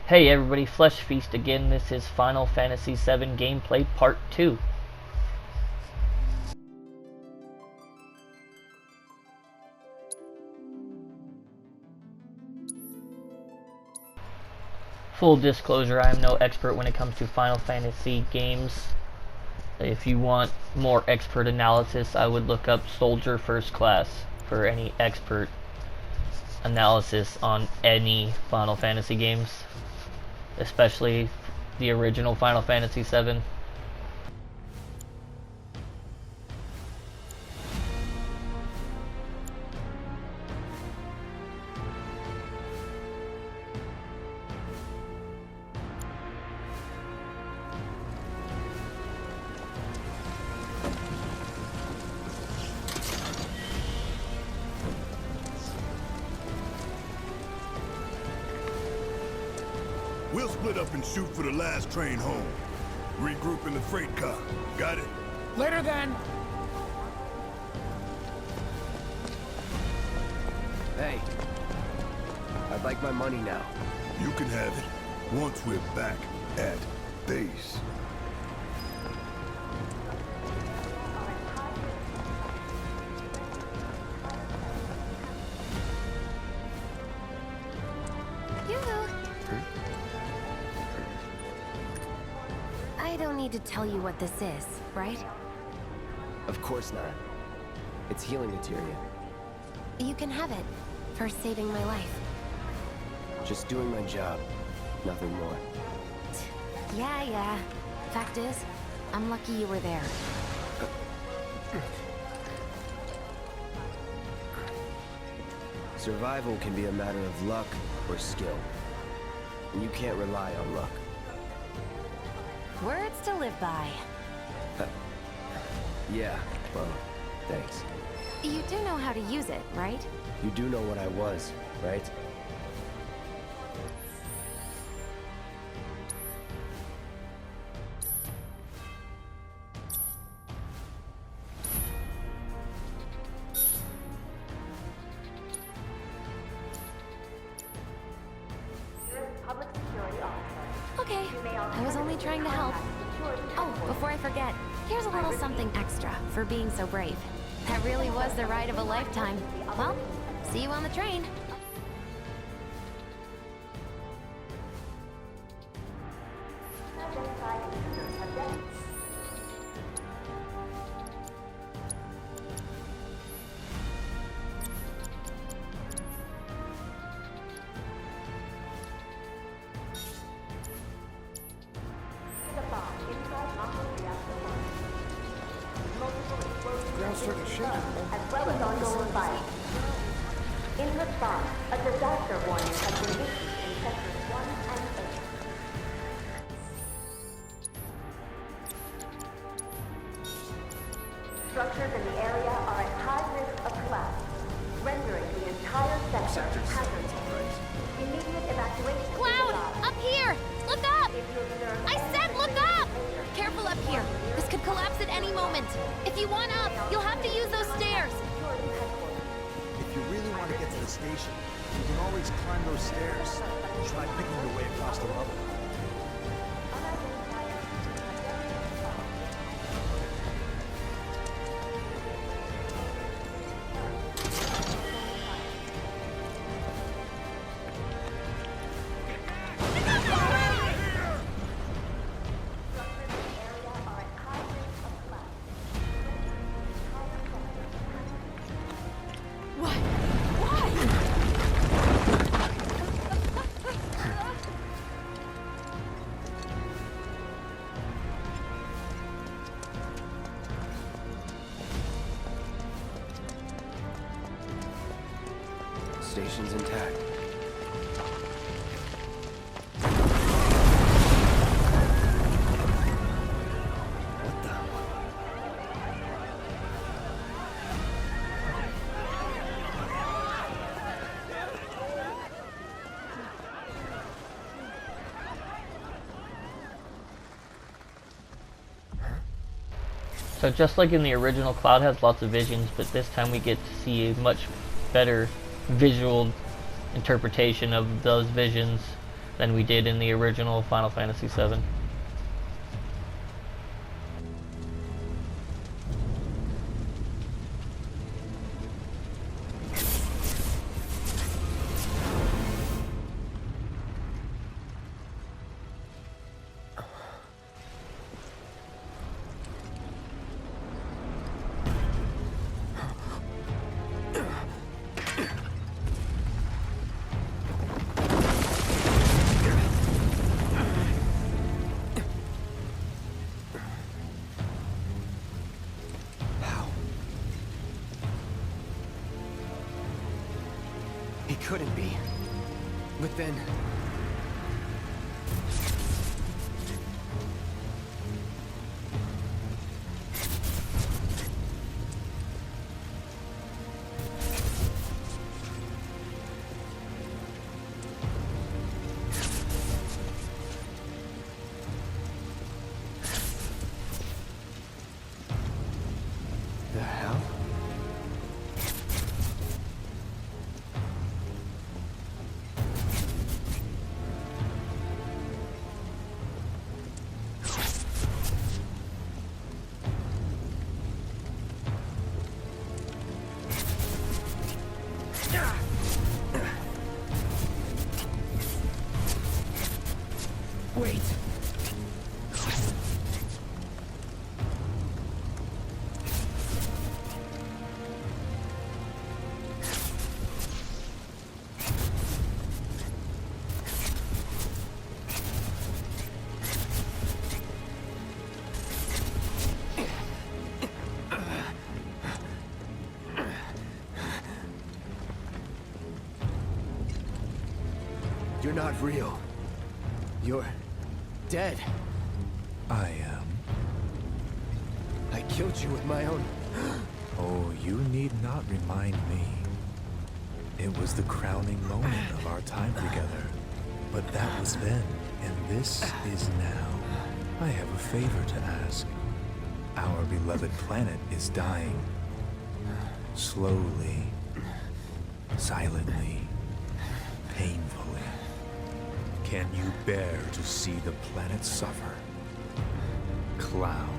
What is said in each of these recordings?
Hey everybody, Flesh Feast again. This is Final Fantasy VII Gameplay Part 2. Full disclosure, I am no expert when it comes to Final Fantasy games. If you want more expert analysis, I would look up Soldier First Class for any expert analysis on any Final Fantasy games, especially the original Final Fantasy VII. We'll split up and shoot for the last train home. Regroup in the freight car. Got it? Later then. Hey, I'd like my money now. You can have it once we're back at base. I don't need to tell you what this is, right? Of course not. It's healing materia. You can have it, for saving my life. Just doing my job, nothing more. Yeah. Fact is, I'm lucky you were there. Survival can be a matter of luck or skill. And you can't rely on luck. Words to live by. Yeah, well, thanks. You do know how to use it, right? You do know what I was, right? Okay, I was only trying to help. Oh, before I forget, here's a little something extra for being so brave. That really was the ride of a lifetime. Well, see you on the train. Ground started shaking. As well as ongoing fire. In response, a disaster warning has been issued in sectors 1 and 8. Structures in the area are at high risk of collapse, rendering the entire sector hazardous. Immediate evacuation. Cloud! Up here! Look up! I said look up! Careful up here. This could collapse at any moment. If you want up, you'll have to use those stairs. If you really want to get to the station, you can always climb those stairs. Try picking your way across the rubble. Station's intact. What the? So just like in the original, Cloud has lots of visions, but this time we get to see a much better visual interpretation of those visions than we did in the original Final Fantasy VII. He couldn't be. But then... the hell? Wait. You're not real. You're dead. I am. I killed you with my own... Oh, you need not remind me. It was the crowning moment of our time together. But that was then, and this is now. I have a favor to ask. Our beloved planet is dying. Slowly. Silently. Painfully. Can you bear to see the planet suffer? Cloud.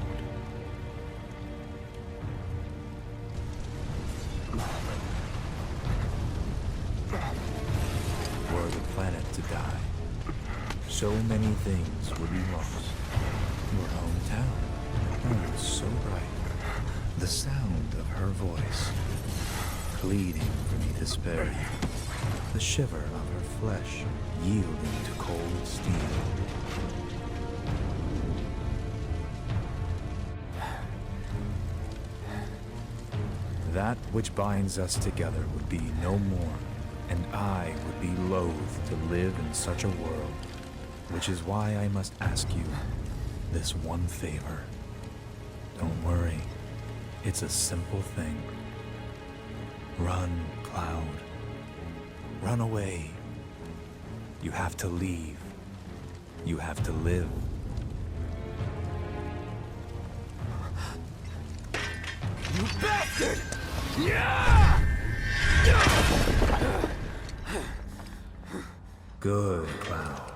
Were the planet to die, so many things would be lost. Your hometown burned so bright. The sound of her voice, pleading for me to spare you. The shiver of her flesh yielding to cold steel. That which binds us together would be no more, and I would be loath to live in such a world, which is why I must ask you this one favor. Don't worry, it's a simple thing. Run, Cloud. Run away. You have to leave. You have to live. You bastard! Yeah! Good, Cloud.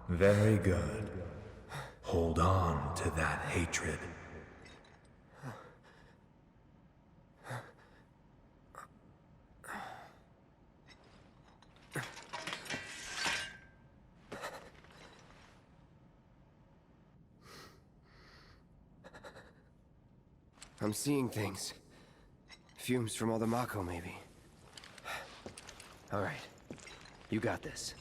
Very good. Hold on to that hatred. I'm seeing things. Fumes from all the Mako, maybe. All right. You got this.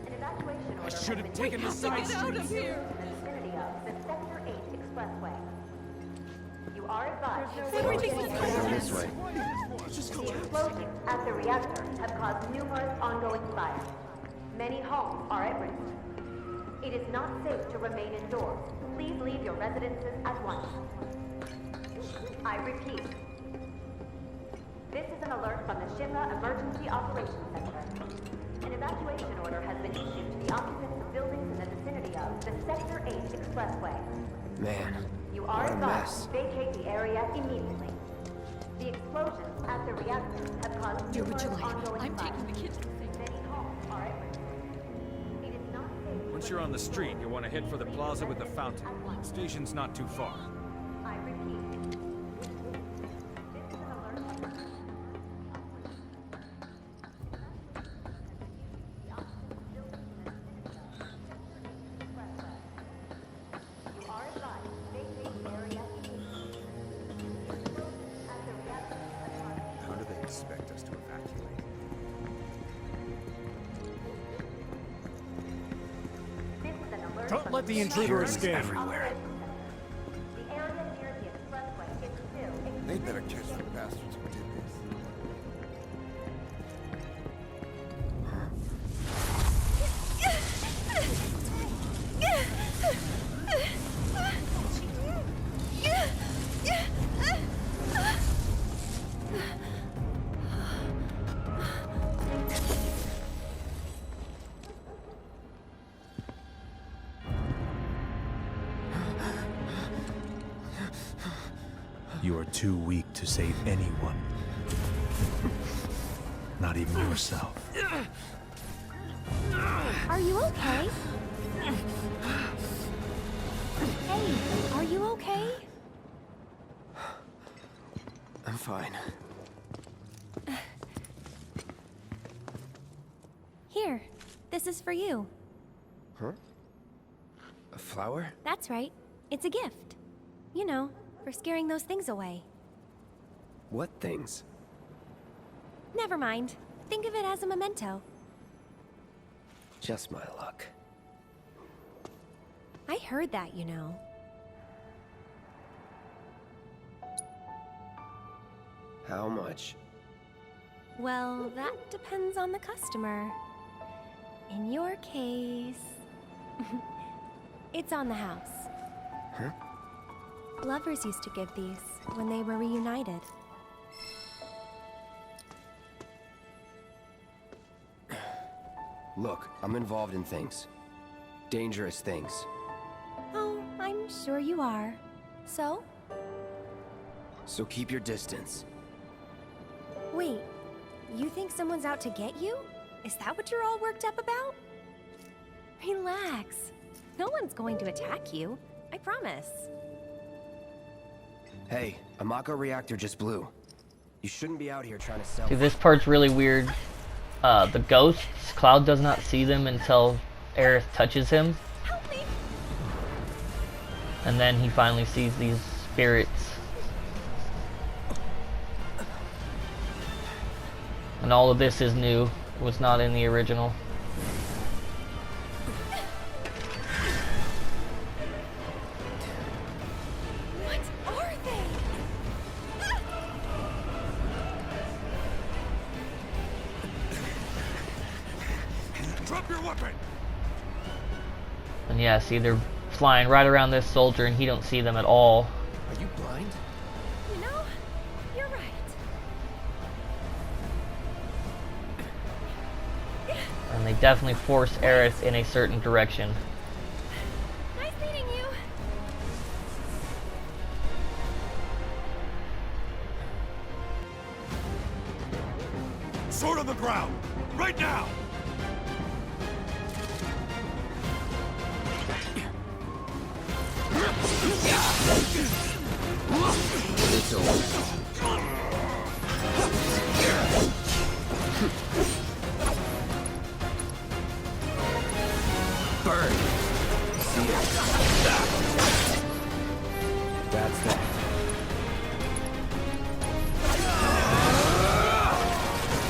An evacuation order Should have taken the side streets. here. In the vicinity of the Sector 8 Expressway. You are advised. Go this way. The explosions at the reactor have caused numerous ongoing fires. Many homes are at risk. It is not safe to remain indoors. Please leave your residences at once. I repeat. This is an alert from the Shinra Emergency Operations Center. An evacuation order has been issued to the occupants of buildings in the vicinity of the Sector 8 Expressway. Man, You are what a advised mess. to vacate the area immediately. The explosions at the reactor have caused Dear numerous Vigilante, ongoing I'm fires. taking the kids. Many homes are at risk. It is not safe to Once you're on the street, you want to head for the plaza with the fountain. Station's not too far. I repeat. This is an alert. You are advised to vacate the area immediately. At the reactor have caused How do they expect us to evacuate? This is an alert. Don't from let the the intruder Security's escape. everywhere. The area near the expressway is still They better catch the bastards who did this. You are too weak to save anyone. Not even yourself. Are you okay? Hey, are you okay? I'm fine. Here, this is for you. Huh? A flower? That's right. It's a gift. You know, for scaring those things away. What things? Never mind. Think of it as a memento. Just my luck. I heard that, you know. How much? Well, that depends on the customer. In your case... it's on the house. Huh? Lovers used to give these when they were reunited. Look, I'm involved in things. Dangerous things. Oh, I'm sure you are. So? So keep your distance. Wait, you think someone's out to get you? Is that what you're all worked up about? Relax. No one's going to attack you. I promise. Hey, a Mako reactor just blew. You shouldn't be out here trying to sell. See, this part's really weird. The ghosts, Cloud does not see them until Aerith touches him. Help me! And then he finally sees these spirits. And all of this is new. It was not in the original. What are they? Drop your weapon! And yeah, see, they're flying right around this soldier and he don't see them at all. Are you blind? You know, you're right. And they definitely force Aerith in a certain direction. Nice meeting you. Sword on the ground! Right now! It's over. Burn! See it? That's that.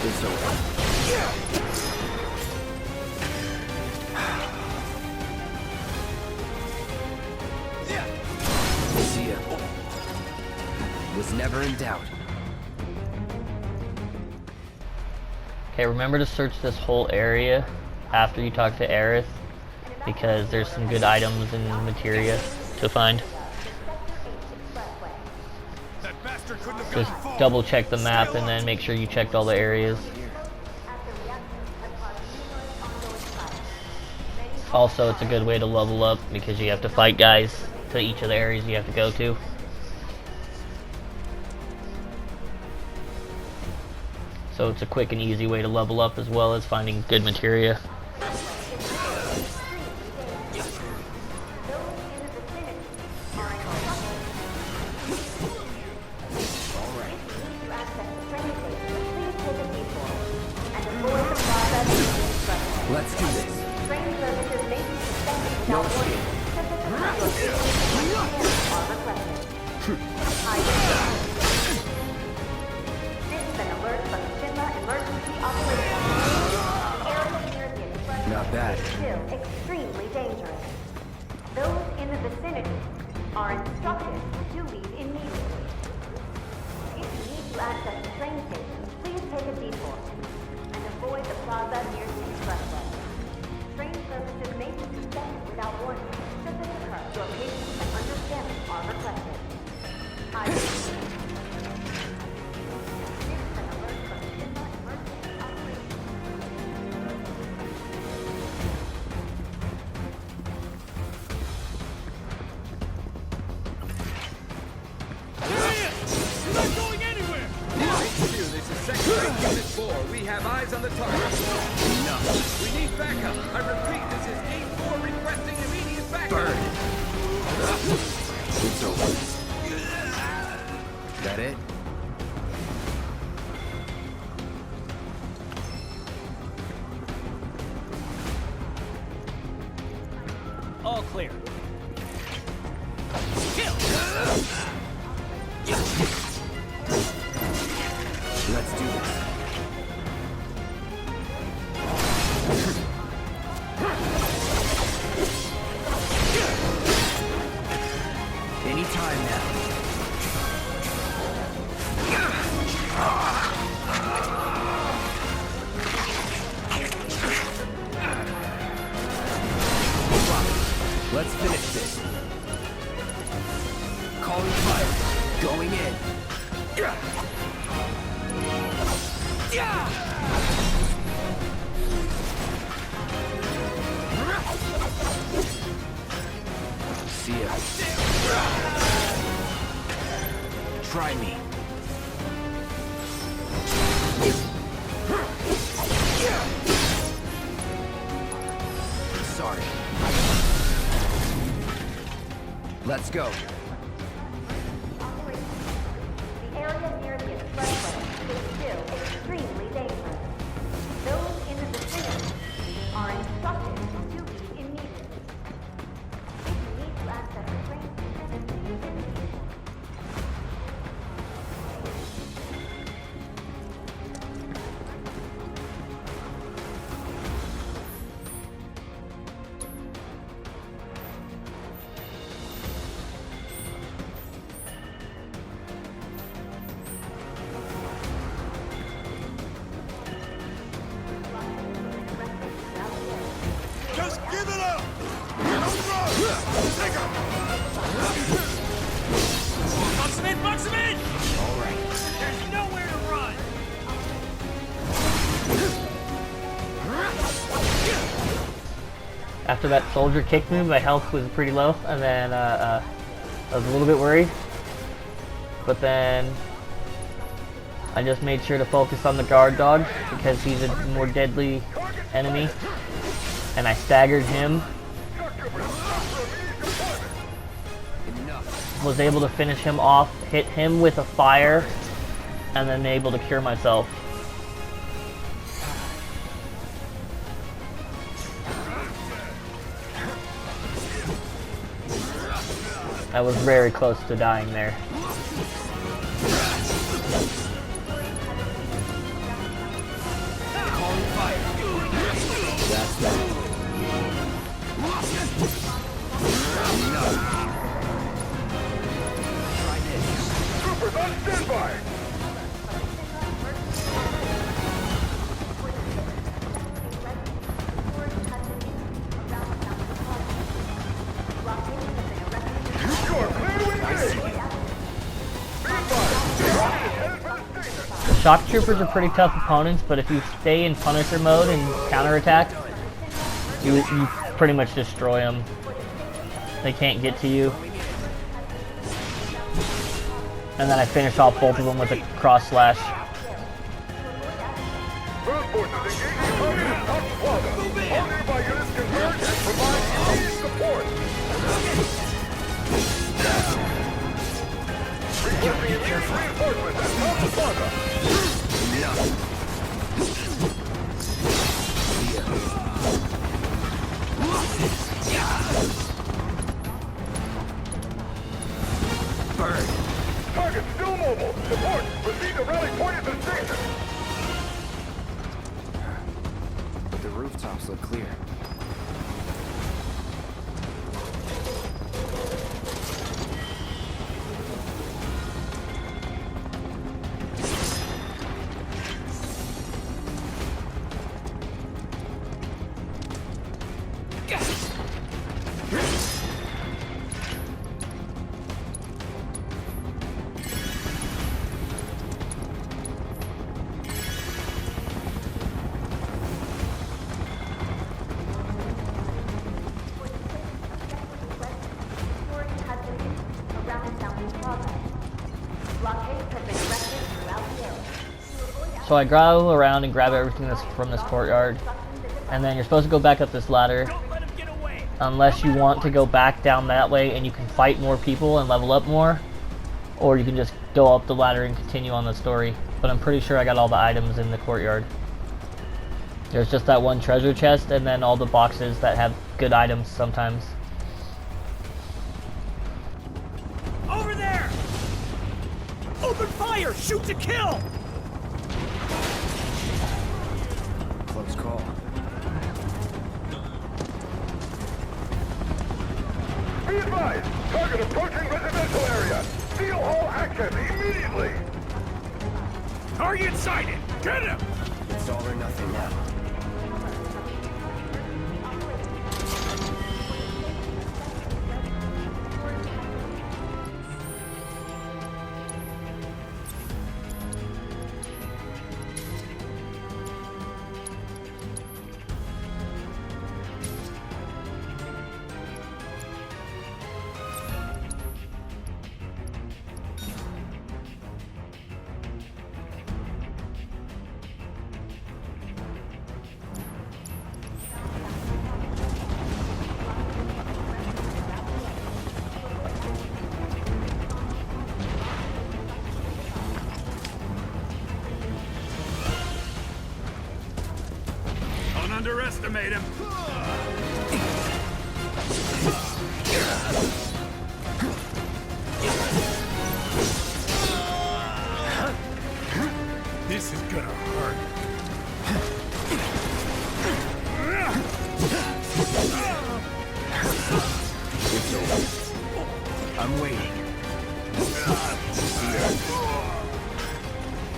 It's over. See ya. Was never in doubt. Okay, remember to search this whole area after you talk to Aerith, because there's some good items and materia to find. That bastard couldn't have Just gotten far. double check the map and then make sure you checked all the areas. at the reactor have caused numerous Also, it's a good way to level up because you have to fight guys to each of the areas you have to go to. So it's a quick and easy way to level up as well as finding good materia. Let's do this. Train services may be suspended without warning. This is an alert from the Shinra Emergency Operations Center. The area near the express Not bad. is still extremely dangerous. Those in the vicinity are instructed to leave immediately. If you need to access the train station, please take a detour and avoid the plaza near the expressway. Train services may be suspended without warning. Should this occur, your patience and understanding are requested. This is an alert from the Shinra Emergency Operations. You're not going anywhere! This is Sector Unit 4. We have eyes on the target. Enough. We need backup. I repeat, this is Gate 4 requesting immediate backup. It's over. That it? All clear. Let's do this. Anytime now. Let's finish this. Calling fire. Going in. See ya. Try me. Sorry. Let's go. The area near the expressway is still extremely dangerous. Those in the vicinity are instructed to leave immediately. If you need to access the train station, please indicate. Just give it up! Don't run! Take him! Box him in! Box him in! All right. There's nowhere to run! After that soldier kicked me, my health was pretty low, and then I was a little bit worried. But then I just made sure to focus on the guard dog because he's a more deadly enemy, and I staggered him. Was able to finish him off, hit him with a fire, and then able to cure myself. I was very close to dying there. Calling fire. That's that. No. Try this. Troopers on standby! You are clear to engage! Be advised, the army is headed for the station! Shock troopers are pretty tough opponents, but if you stay in Punisher mode and counterattack, you pretty much destroy them. They can't get to you. And then I finish off both of them with a cross slash. Ground forces engaging target Top Plaza. All nearby units converge and provide immediate support. Requesting immediate reinforcements at Top Plaza. Bird. Target still mobile. Support. Proceed to rally point at the station. The rooftops look clear. So I go around and grab everything that's from this courtyard, and then you're supposed to go back up this ladder, unless you want to go back down that way and you can fight more people and level up more, or you can just go up the ladder and continue on the story. But I'm pretty sure I got all the items in the courtyard. There's just that one treasure chest and then all the boxes that have good items sometimes. Over there! Open fire! Shoot to kill! Close call. Be advised. Target approaching residential area. Seal all access immediately. Target sighted. Get him! It's all or nothing now. Don't underestimate him. This is gonna hurt. It's over. I'm waiting.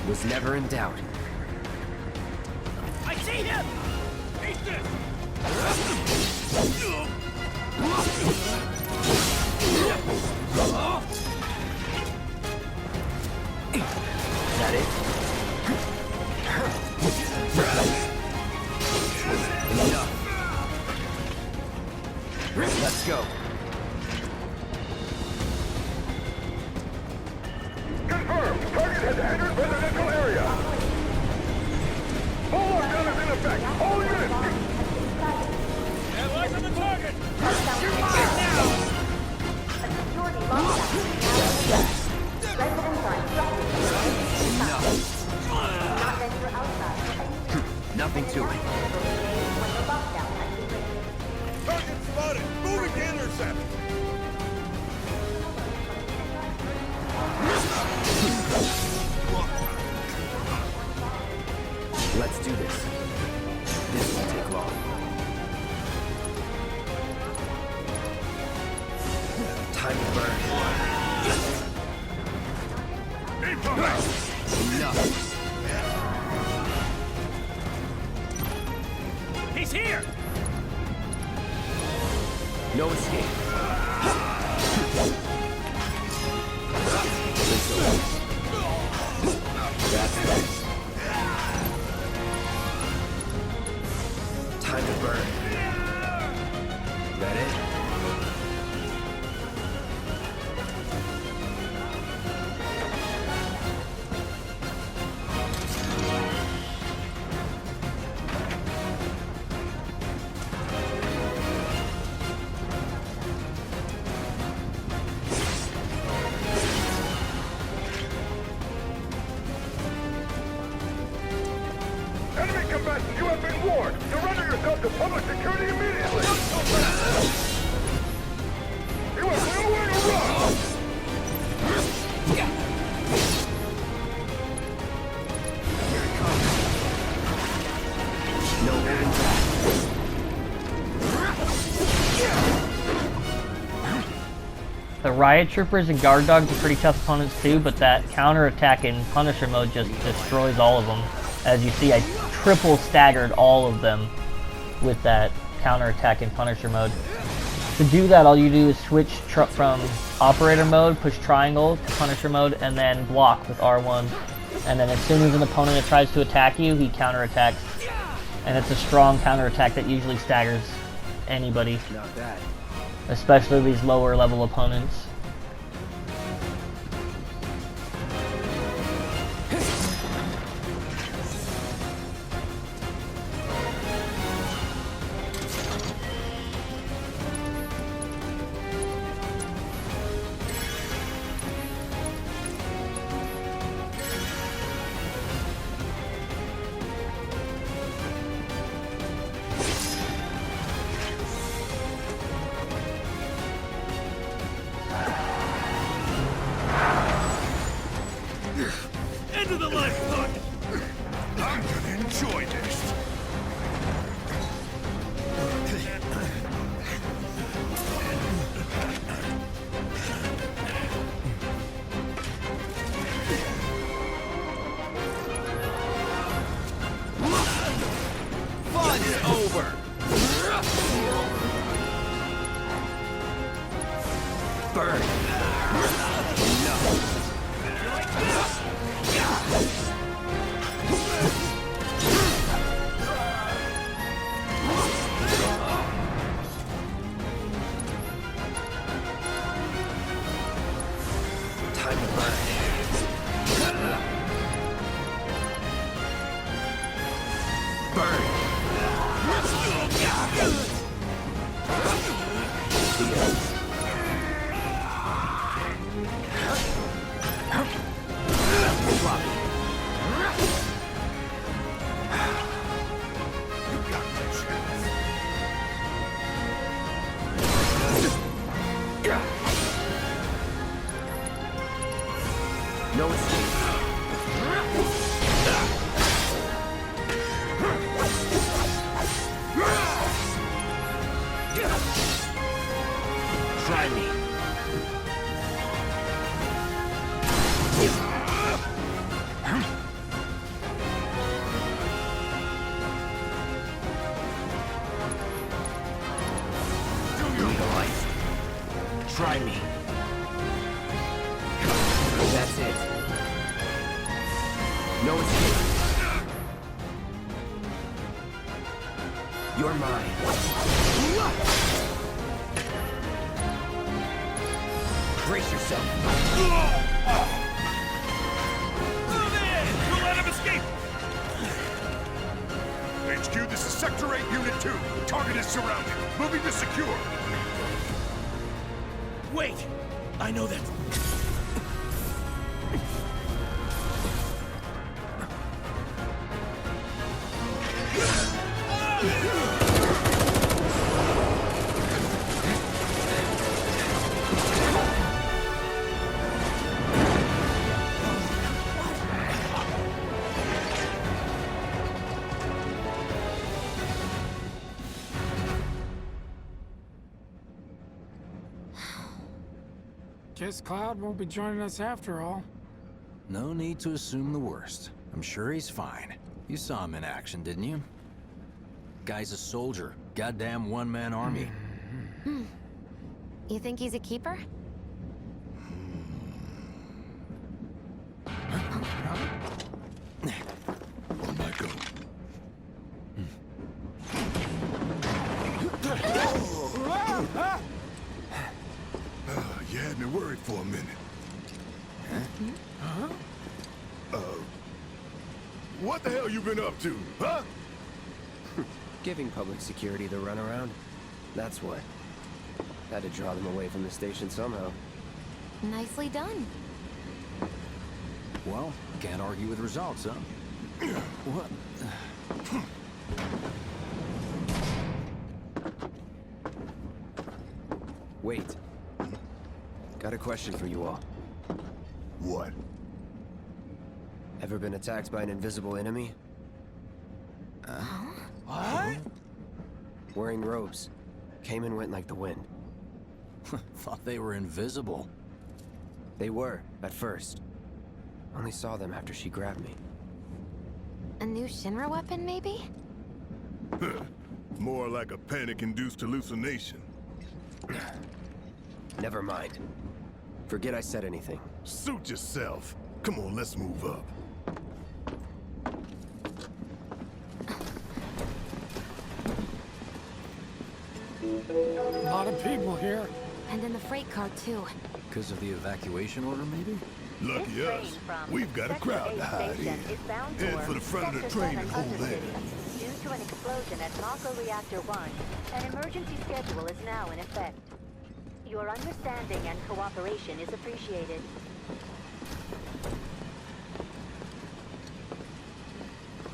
Was never in doubt. I see him! Eat this! Is that it? Enough. Let's go. Confirmed. Target has entered residential area. Full lockdown is in effect. All units. Have eyes on the target. You're mine now. A security lockdown. Residents are instructed to remain inside. Not venture outside. Nothing to it. When the lockdown has been lifted. Target spotted. Moving to intercept. Let's do this. This won't take long. Time to burn. Enough. He's here! No escape. It's over. That's that. Time to burn. Enemy combatants, you have been warned. Surrender yourself to public security immediately. You have nowhere to run. No holding back. The riot troopers and guard dogs are pretty tough opponents too, but that counter-attack in Punisher mode just destroys all of them. As you see, I triple staggered all of them with that counter-attack in Punisher mode. To do that, all you do is switch from operator mode, push triangle to Punisher mode, and then block with R1. And then as soon as an opponent tries to attack you, he counterattacks. And it's a strong counterattack that usually staggers anybody, Not bad. especially these lower level opponents. End of the lifeboat. I'm gonna enjoy this. Fun's over. Burn. Time to burn. Burn. No escape. Try me. Legalize. Try me. That's it. No escape. You're mine. Brace yourself. Move in! We'll let him escape! HQ, this is Sector 8, Unit 2. The target is surrounded. Moving to secure. Wait! I know that. Guess Cloud won't be joining us after all. No need to assume the worst. I'm sure he's fine. You saw him in action, didn't you? Guy's a soldier. Goddamn one-man army. You think he's a keeper? On my go. You had me worried for a minute. What the hell you been up to, huh? Giving public security the runaround. That's what. Had to draw them away from the station somehow. Nicely done. Well, can't argue with results, huh? What? Wait. Got a question for you all. What? Ever been attacked by an invisible enemy? What? Wearing robes. Came and went like the wind. Thought they were invisible. They were, at first. Only saw them after she grabbed me. A new Shinra weapon, maybe? More like a panic-induced hallucination. Never mind. Forget I said anything. Suit yourself. Come on, let's move up. A lot of people here. And in the freight car, too. Because of the evacuation order, maybe? Lucky us. We've got a crowd to hide in. Head for the front of the train and hold there. Due to an explosion at Mako Reactor 1, an emergency schedule is now in effect. Your understanding and cooperation is appreciated.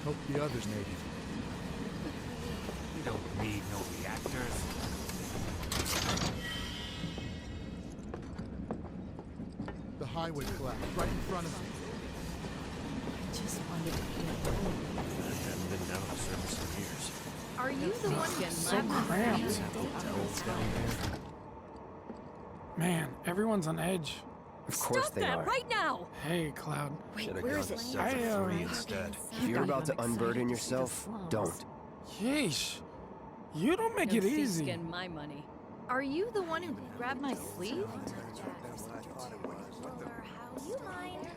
Hope the others made it. We don't need no reactors. The highway collapsed right in front of me. Just wanted to be home. I haven't been down to service in years. Are you the one who So cramped. Man, everyone's on edge. Of course Stop they that are. right now! Hey, Cloud. Wait, where is it? instead. If you're about to unburden yourself, don't. Yeesh. You don't make it easy. Spend my money. Are you the one who grabbed my sleeve?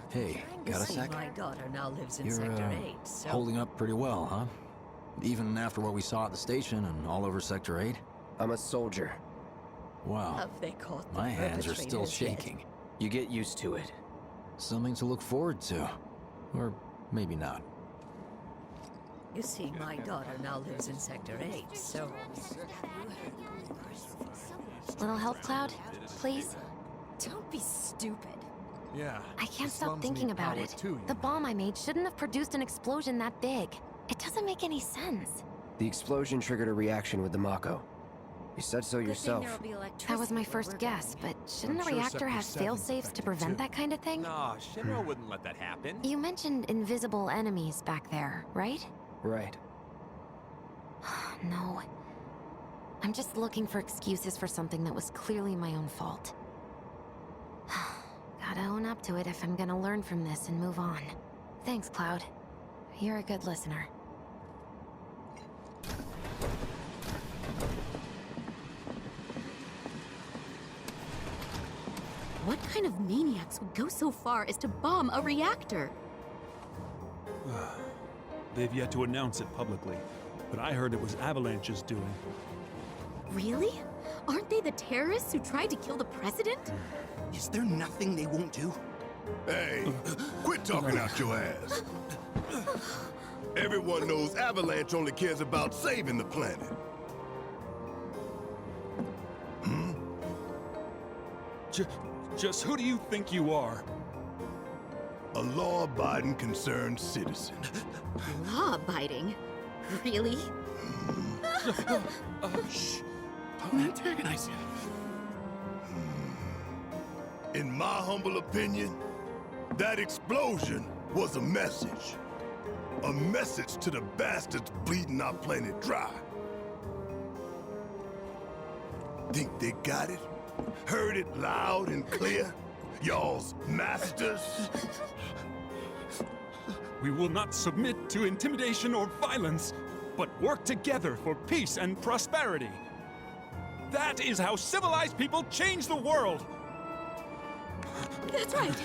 Hey, got a sec? My daughter now lives in You're, Sector 8, so... holding up pretty well, huh? Even after what we saw at the station and all over Sector 8? I'm a soldier. Wow. Have they caught the My hands are still perpetrators yet? shaking. You get used to it. Something to look forward to. Or maybe not. You see, my daughter now lives in Sector 8, so... Little help, Cloud? Please? Don't be stupid. Yeah. I can't stop thinking about it. The bomb I made shouldn't have produced an explosion that big. It doesn't make any sense. The explosion triggered a reaction with the Mako. You said so yourself. That was my first guess, but shouldn't a sure reactor Sector have 7's fail-safes to affected, prevent too. that kind of thing? Nah, Shinra wouldn't let that happen. You mentioned invisible enemies back there, right? Right. No. I'm just looking for excuses for something that was clearly my own fault. Gotta own up to it if I'm gonna learn from this and move on. Thanks, Cloud. You're a good listener. What kind of maniacs would go so far as to bomb a reactor? They've yet to announce it publicly, but I heard it was Avalanche's doing. Really? Aren't they the terrorists who tried to kill the president? Is there nothing they won't do? Hey, quit talking out your ass. Everyone knows Avalanche only cares about saving the planet. Just who do you think you are? A law-abiding, concerned citizen. Law-abiding? Really? Shh. Don't antagonize him. In my humble opinion, that explosion was a message. A message to the bastards bleeding our planet dry. Think they got it? Heard it loud and clear? Y'all's masters? We will not submit to intimidation or violence, but work together for peace and prosperity. That is how civilized people change the world! That's right!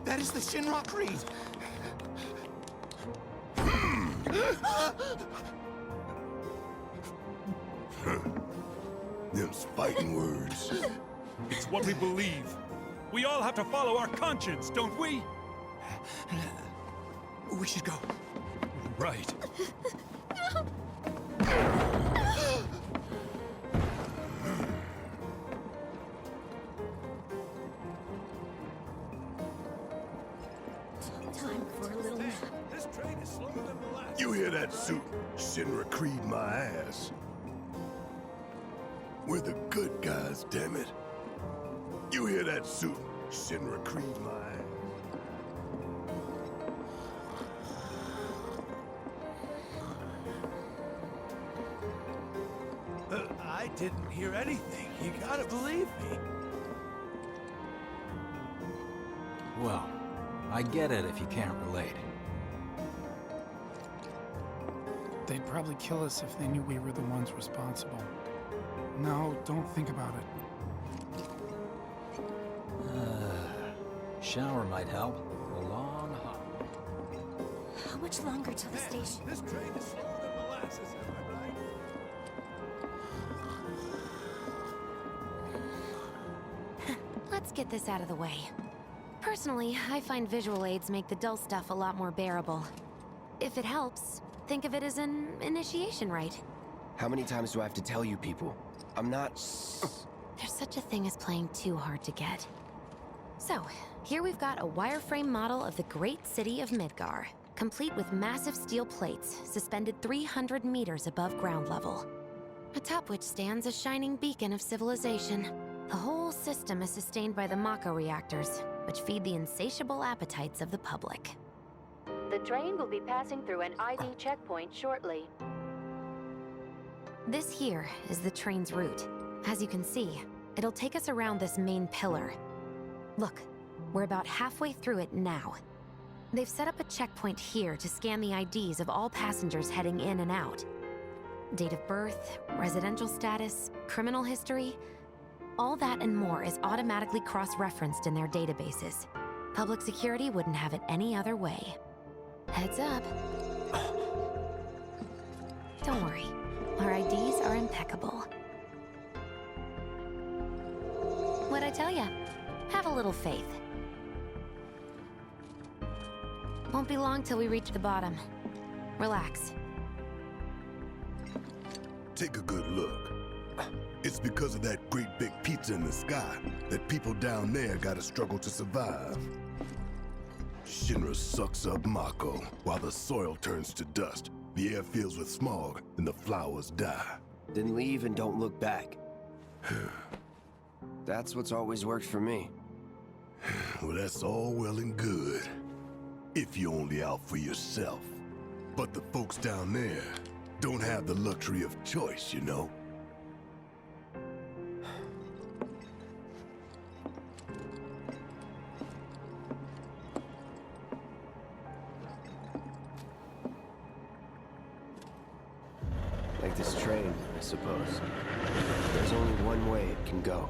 That is the Shinra Creed! Them's fighting words. It's what we believe. We all have to follow our conscience, don't we? We should go. Right. Time for a little nap. You hear that suit? Shinra Creed my ass. We're the good guys, damn it. You hear that suit? Shinra Creed my ass. I didn't hear anything. You gotta believe me. Well, I get it if you can't relate. They'd probably kill us if they knew we were the ones responsible. No, don't think about it. Shower might help. A long hop. How much longer till the station? This train is slower than molasses, am I right? Let's get this out of the way. Personally, I find visual aids make the dull stuff a lot more bearable. If it helps, think of it as an initiation rite. How many times do I have to tell you people? I'm not... There's such a thing as playing too hard to get. So, here we've got a wireframe model of the great city of Midgar, complete with massive steel plates suspended 300 meters above ground level, atop which stands a shining beacon of civilization. The whole system is sustained by the Mako reactors, which feed the insatiable appetites of the public. The train will be passing through an ID checkpoint shortly. This here is the train's route. As you can see, it'll take us around this main pillar. Look, we're about halfway through it now. They've set up a checkpoint here to scan the IDs of all passengers heading in and out. Date of birth, residential status, criminal history, all that and more is automatically cross-referenced in their databases. Public security wouldn't have it any other way. Heads up. Don't worry, our IDs are impeccable. What'd I tell ya? Have a little faith. Won't be long till we reach the bottom. Relax. Take a good look. It's because of that great big pizza in the sky that people down there gotta struggle to survive. Shinra sucks up Mako while the soil turns to dust, the air fills with smog, and the flowers die. Then leave and don't look back. That's what's always worked for me. Well, that's all well and good. If you're only out for yourself. But the folks down there don't have the luxury of choice, you know? Like this train, I suppose. There's only one way it can go.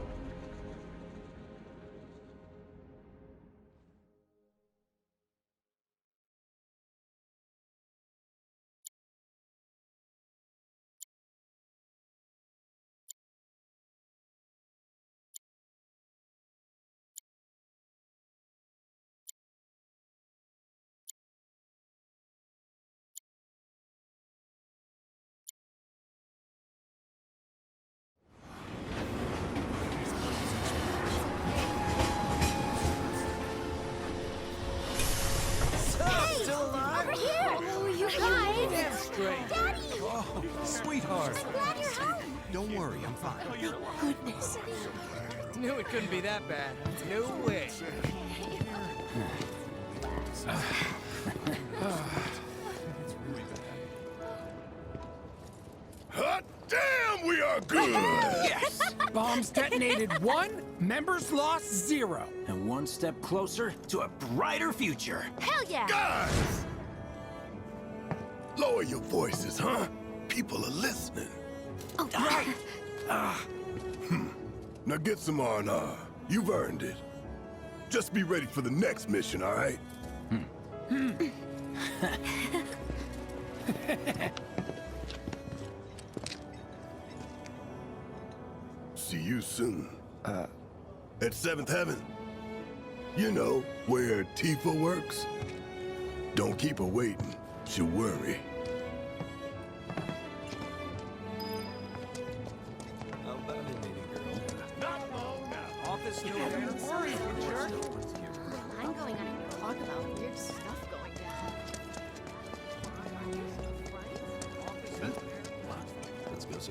Sweetheart. I'm glad you're home. Don't worry, I'm fine. Thank goodness. Knew it couldn't be that bad. No way. Hot damn, we are good! Yes! Bombs detonated 1, members lost 0. And one step closer to a brighter future. Hell yeah! Guys! Lower your voices, huh? People are listening. Oh, right. Now get some R&R. You've earned it. Just be ready for the next mission, all right? See you soon. At 7th Heaven. You know, where Tifa works. Don't keep her waiting. She'll worry. I'm going on a talk about weird stuff going down. I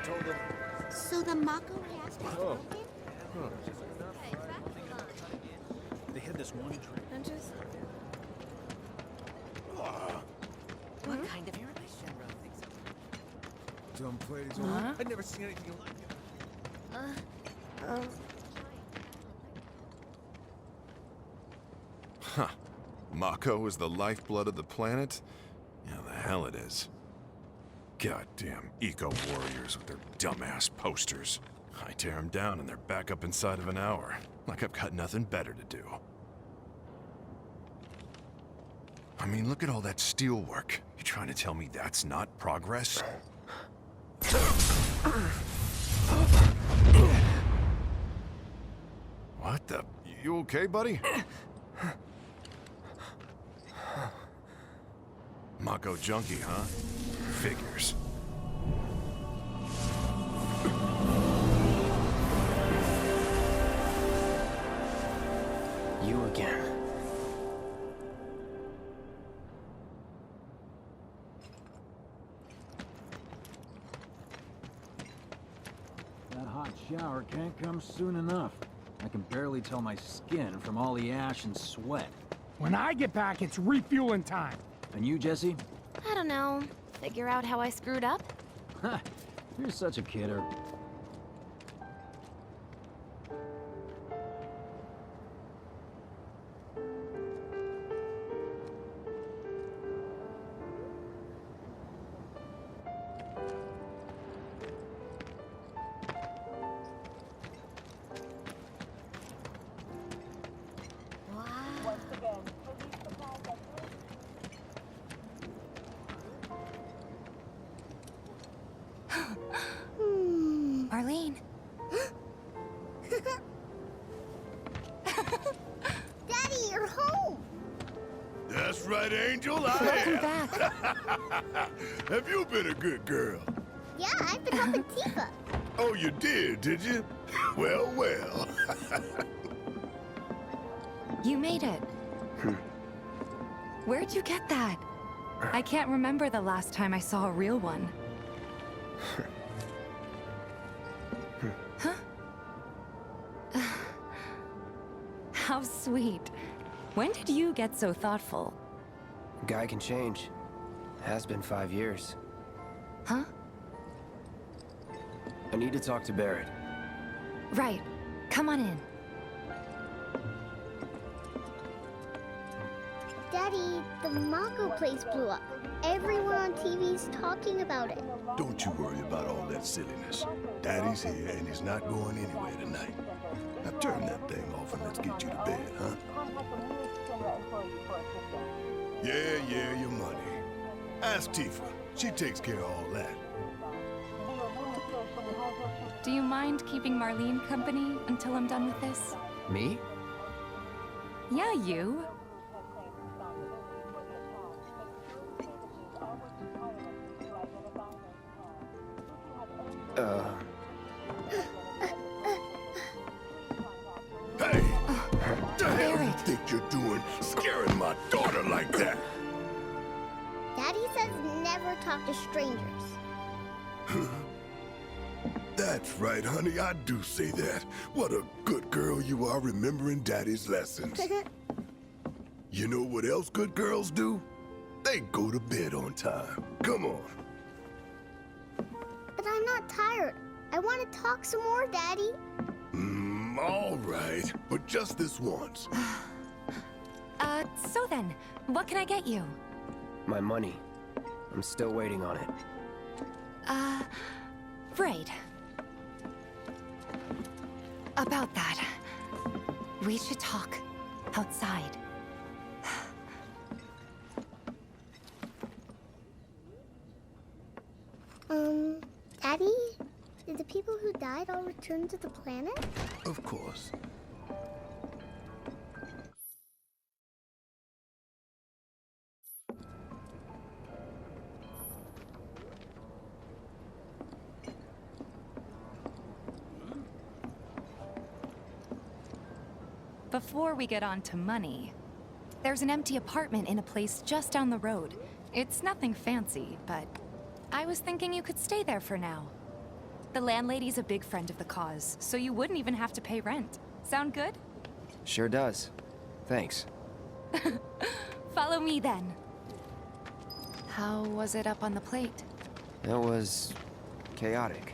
told him. So the Mako reactor is broken? They had this one trick. And just... What kind of irritation room thinks Dumb plays. I'd never seen anything like it. Huh. Mako is the lifeblood of the planet? Yeah, the hell it is. Goddamn eco-warriors with their dumbass posters. I tear them down and they're back up inside of an hour. Like I've got nothing better to do. I mean, look at all that steel work. You trying to tell me that's not progress? What the? You okay, buddy? Mako junkie, huh? Figures. You again. That hot shower can't come soon enough. I can barely tell my skin from all the ash and sweat. When I get back, it's refueling time. And you, Jesse? I don't know. Figure out how I screwed up? Ha! You're such a kidder. Marlene. Daddy, you're home! That's right, Angel. Welcome back. Have you been a good girl? Yeah, I've been helping Tifa. Oh, you did you? Well, well. You made it. Where'd you get that? I can't remember the last time I saw a real one. Huh? How sweet. When did you get so thoughtful? Guy can change. Has been 5 years. Huh? I need to talk to Barrett. Right. Come on in. Daddy, the Mako place blew up. Everyone on TV's talking about it. Don't you worry about all that silliness. Daddy's here and he's not going anywhere tonight. Now turn that thing off and let's get you to bed, huh? Yeah, your money. Ask Tifa. She takes care of all that. Do you mind keeping Marlene company until I'm done with this? Me? Yeah, you. Hey! What the hell you think you're doing, scaring my daughter like that? Daddy says never talk to strangers. That's right, honey, I do say that. What a good girl you are remembering Daddy's lessons. You know what else good girls do? They go to bed on time. Come on. But I'm not tired. I want to talk some more, Daddy. All right, but just this once. So then, what can I get you? My money. I'm still waiting on it. Right. About that, we should talk outside. Daddy? Did the people who died all return to the planet? Of course. Before we get on to money, There's an empty apartment in a place just down the road. It's nothing fancy, but I was thinking you could stay there for now. The landlady's a big friend of the cause, so you wouldn't even have to pay rent. Sound good? Sure does. Thanks. Follow me then. How was it up on the plate? It was chaotic.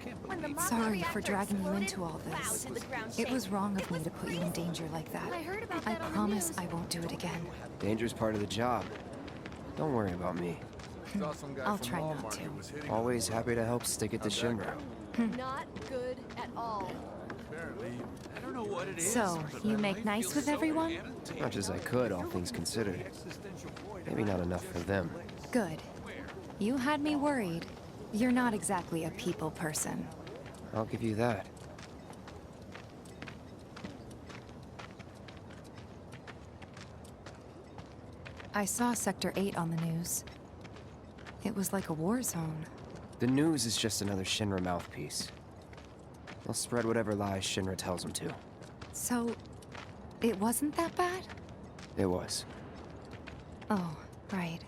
Sorry for dragging you into all this. It was wrong of me to put you in danger like that. I promise I won't do it again. Danger's part of the job. Don't worry about me. I'll try not to. Always happy to help stick it to Shinra. Not good at all. I don't know what it is. So, you make nice with everyone? Much as I could, all things considered. Maybe not enough for them. Good. You had me worried. You're not exactly a people person. I'll give you that. I saw Sector 8 on the news. It was like a war zone. The news is just another Shinra mouthpiece. They'll spread whatever lies Shinra tells them to. So, it wasn't that bad? It was. Oh, right.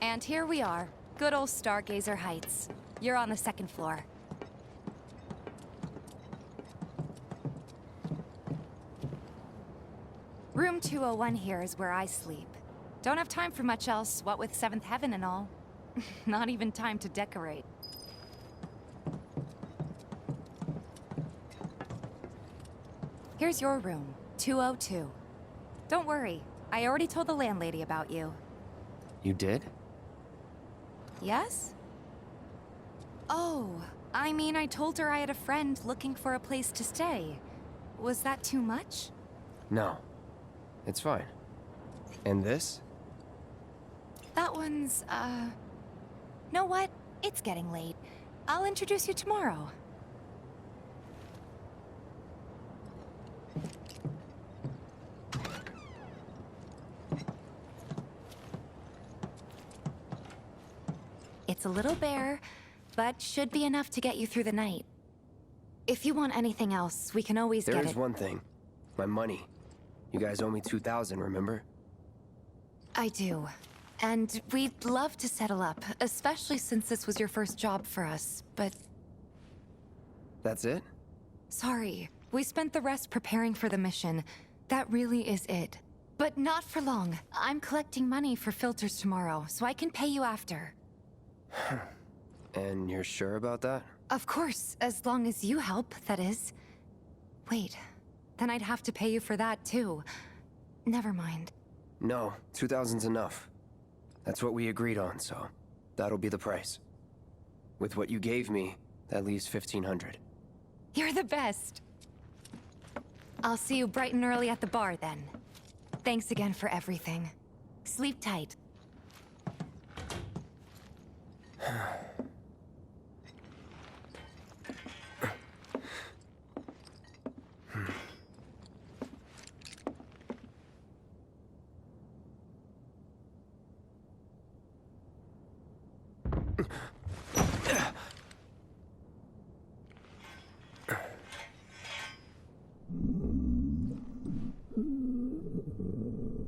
And here we are. Good old Stargazer Heights. You're on the second floor. Room 201 here is where I sleep. Don't have time for much else, what with 7th Heaven and all. Not even time to decorate. Here's your room, 202. Don't worry, I already told the landlady about you. You did? Yes? Oh, I mean, I told her I had a friend looking for a place to stay. Was that too much? No. It's fine. And this? That one's, know what? It's getting late. I'll introduce you tomorrow. It's a little bare, but should be enough to get you through the night. If you want anything else, we can always get it. There's one thing. My money. You guys owe me 2,000, remember? I do. And we'd love to settle up, especially since this was your first job for us, but... That's it? Sorry. We spent the rest preparing for the mission. That really is it. But not for long. I'm collecting money for filters tomorrow, so I can pay you after. And you're sure about that? Of course, as long as you help, that is. Wait, then I'd have to pay you for that too. Never mind. No, 2,000's enough. That's what we agreed on, so that'll be the price. With what you gave me, that leaves 1,500. You're the best. I'll see you bright and early at the bar then. Thanks again for everything. Sleep tight.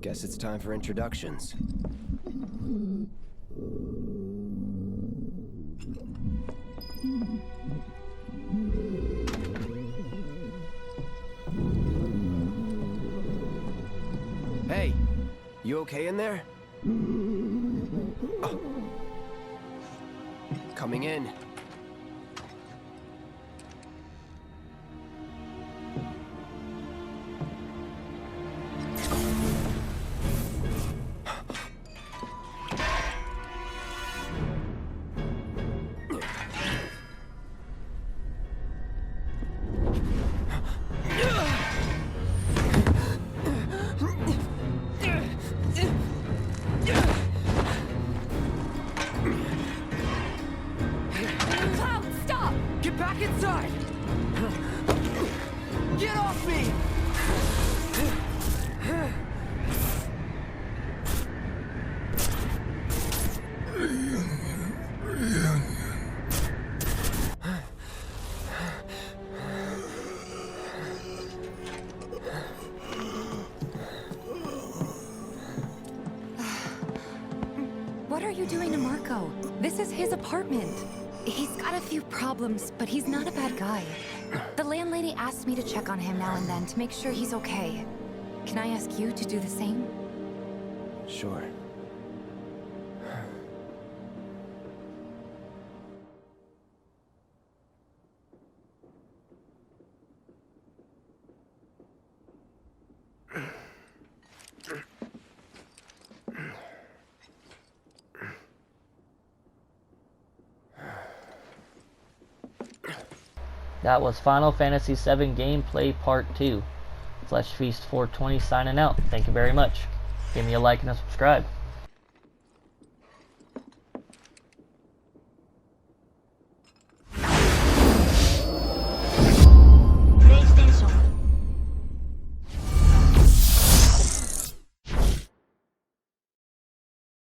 Guess it's time for introductions. Hey, you okay in there? Oh. Coming in. you doing to Marco? This is his apartment. He's got a few problems, but he's not a bad guy. The landlady asked me to check on him now and then to make sure he's okay. Can I ask you to do the same? Sure. That was Final Fantasy VII Gameplay Part 2. Flesh Feast 420 signing out. Thank you very much. Give me a like and a subscribe.